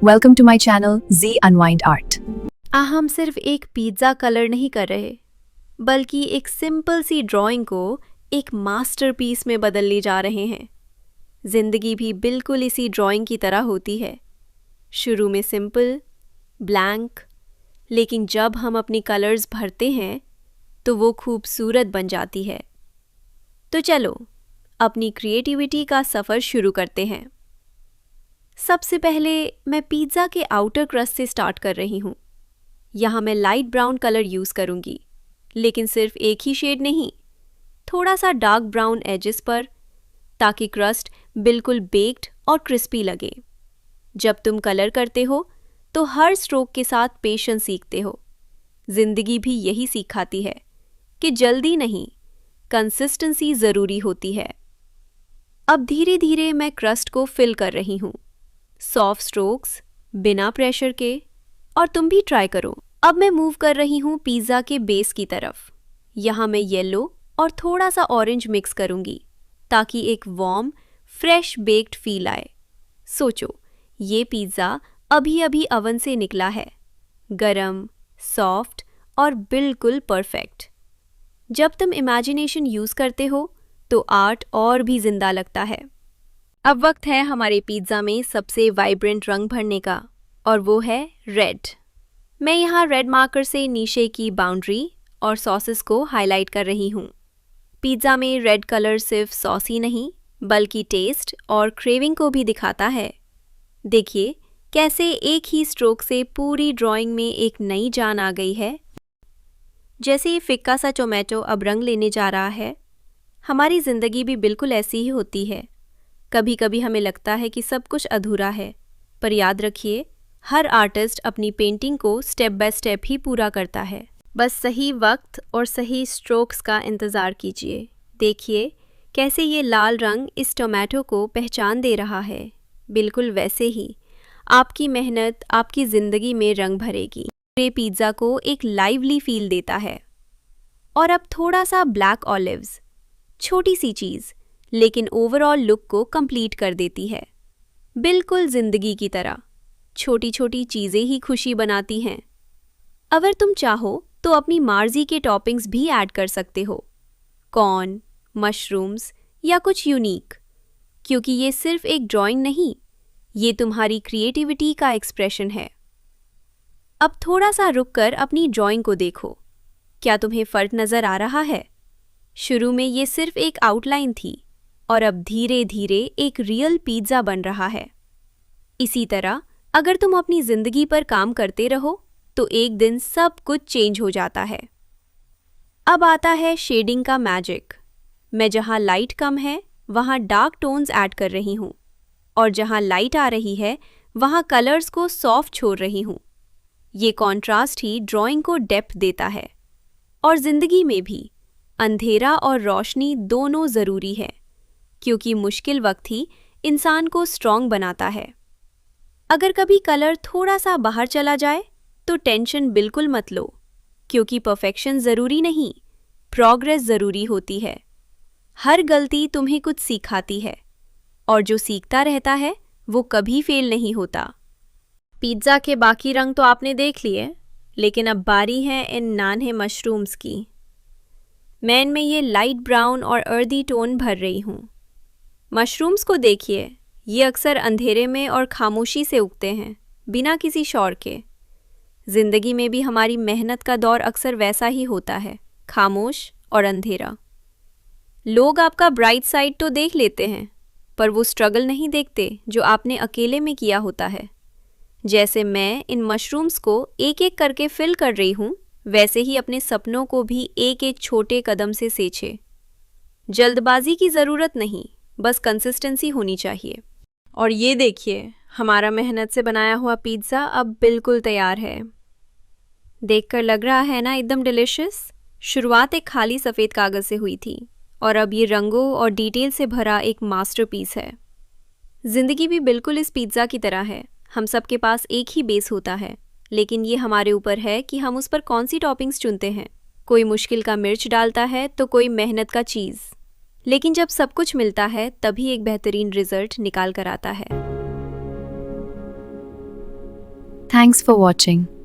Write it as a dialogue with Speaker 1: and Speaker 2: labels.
Speaker 1: Welcome to my channel Z Unwind Art.
Speaker 2: हम सिर्फ एक पिज्ज़ा कलर नहीं कर रहे, बल्कि एक सिंपल सी ड्राइंग को एक मास्टरपीस में बदलने जा रहे हैं। जिंदगी भी बिल्कुल इसी ड्राइंग की तरह होती है। शुरू में सिंपल, ब्लैंक, लेकिन जब हम अपनी कलर्स भरते हैं तो वो खूबसूरत बन जाती है। तो चलो अपनी क्रिएटिविटी का सफ़र शुरू करते हैं। सबसे पहले मैं पिज़्ज़ा के आउटर क्रस्ट से स्टार्ट कर रही हूँ। यहाँ मैं लाइट ब्राउन कलर यूज़ करूँगी, लेकिन सिर्फ एक ही शेड नहीं, थोड़ा सा डार्क ब्राउन एजेस पर, ताकि क्रस्ट बिल्कुल बेक्ड और क्रिस्पी लगे। जब तुम कलर करते हो तो हर स्ट्रोक के साथ पेशेंस सीखते हो। जिंदगी भी यही सिखाती है कि जल्दी नहीं, कंसिस्टेंसी ज़रूरी होती है। अब धीरे धीरे मैं क्रस्ट को फिल कर रही हूँ, सॉफ्ट स्ट्रोक्स, बिना प्रेशर के, और तुम भी ट्राई करो। अब मैं मूव कर रही हूँ पिज़्ज़ा के बेस की तरफ। यहाँ मैं येलो और थोड़ा सा ऑरेंज मिक्स करूँगी, ताकि एक वार्म, फ्रेश बेक्ड फील आए। सोचो, ये पिज़्ज़ा अभी अभी अवन से निकला है, गरम, सॉफ्ट और बिल्कुल परफेक्ट। जब तुम इमेजिनेशन यूज़ करते हो तो आर्ट और भी जिंदा लगता है। अब वक्त है हमारे पिज़्ज़ा में सबसे वाइब्रेंट रंग भरने का, और वो है रेड। मैं यहाँ रेड मार्कर से नीचे की बाउंड्री और सॉसेस को हाईलाइट कर रही हूँ। पिज़्ज़ा में रेड कलर सिर्फ सॉस ही नहीं, बल्कि टेस्ट और क्रेविंग को भी दिखाता है। देखिए कैसे एक ही स्ट्रोक से पूरी ड्राइंग में एक नई जान आ गई है। जैसे ये फिक्का सा टोमेटो अब रंग लेने जा रहा है, हमारी ज़िंदगी भी बिल्कुल ऐसी ही होती है। कभी कभी हमें लगता है कि सब कुछ अधूरा है, पर याद रखिए, हर आर्टिस्ट अपनी पेंटिंग को स्टेप बाय स्टेप ही पूरा करता है। बस सही वक्त और सही स्ट्रोक्स का इंतज़ार कीजिए। देखिए कैसे ये लाल रंग इस टोमेटो को पहचान दे रहा है। बिल्कुल वैसे ही आपकी मेहनत आपकी ज़िंदगी में रंग भरेगी, ये पिज़्ज़ा को एक लाइवली फील देता है। और अब थोड़ा सा ब्लैक ऑलिव्स, छोटी सी चीज़, लेकिन ओवरऑल लुक को कंप्लीट कर देती है। बिल्कुल जिंदगी की तरह छोटी छोटी चीज़ें ही खुशी बनाती हैं। अगर तुम चाहो तो अपनी मर्जी के टॉपिंग्स भी ऐड कर सकते हो, कॉर्न, मशरूम्स या कुछ यूनिक, क्योंकि ये सिर्फ एक ड्राइंग नहीं, ये तुम्हारी क्रिएटिविटी का एक्सप्रेशन है। अब थोड़ा सा रुककर अपनी ड्राइंग को देखो। क्या तुम्हें फ़र्क नज़र आ रहा है? शुरू में ये सिर्फ एक आउटलाइन थी, और अब धीरे धीरे एक रियल पिज़्ज़ा बन रहा है। इसी तरह अगर तुम अपनी ज़िंदगी पर काम करते रहो तो एक दिन सब कुछ चेंज हो जाता है। अब आता है शेडिंग का मैजिक। मैं जहाँ लाइट कम है वहाँ डार्क टोन्स ऐड कर रही हूँ, और जहाँ लाइट आ रही है वहाँ कलर्स को सॉफ्ट छोड़ रही हूँ। ये कॉन्ट्रास्ट ही ड्राइंग को डेप्थ देता है। और ज़िंदगी में भी अंधेरा और रोशनी दोनों ज़रूरी है, क्योंकि मुश्किल वक्त ही इंसान को स्ट्रॉन्ग बनाता है। अगर कभी कलर थोड़ा सा बाहर चला जाए तो टेंशन बिल्कुल मत लो, क्योंकि परफेक्शन ज़रूरी नहीं, प्रोग्रेस ज़रूरी होती है। हर गलती तुम्हें कुछ सिखाती है, और जो सीखता रहता है वो कभी फेल नहीं होता। पिज़्ज़ा के बाकी रंग तो आपने देख लिए, लेकिन अब बारी है इन नान्हे मशरूम्स की। मैं इनमें ये लाइट ब्राउन और अर्दी टोन भर रही हूँ। मशरूम्स को देखिए, ये अक्सर अंधेरे में और खामोशी से उगते हैं, बिना किसी शोर के। जिंदगी में भी हमारी मेहनत का दौर अक्सर वैसा ही होता है, खामोश और अंधेरा। लोग आपका ब्राइट साइड तो देख लेते हैं, पर वो स्ट्रगल नहीं देखते जो आपने अकेले में किया होता है। जैसे मैं इन मशरूम्स को एक एक करके फिल कर रही हूँ, वैसे ही अपने सपनों को भी एक एक छोटे कदम से सींचे। जल्दबाजी की ज़रूरत नहीं, बस कंसिस्टेंसी होनी चाहिए। और ये देखिए, हमारा मेहनत से बनाया हुआ पिज़्ज़ा अब बिल्कुल तैयार है। देखकर लग रहा है ना एकदम डिलिशियस। शुरुआत एक खाली सफ़ेद कागज़ से हुई थी, और अब ये रंगों और डिटेल से भरा एक मास्टरपीस है। ज़िंदगी भी बिल्कुल इस पिज़्ज़ा की तरह है। हम सबके पास एक ही बेस होता है, लेकिन ये हमारे ऊपर है कि हम उस पर कौन सी टॉपिंग्स चुनते हैं। कोई मुश्किल का मिर्च डालता है तो कोई मेहनत का चीज़, लेकिन जब सब कुछ मिलता है तभी एक बेहतरीन रिजल्ट निकाल कर आता है।
Speaker 1: Thanks for watching.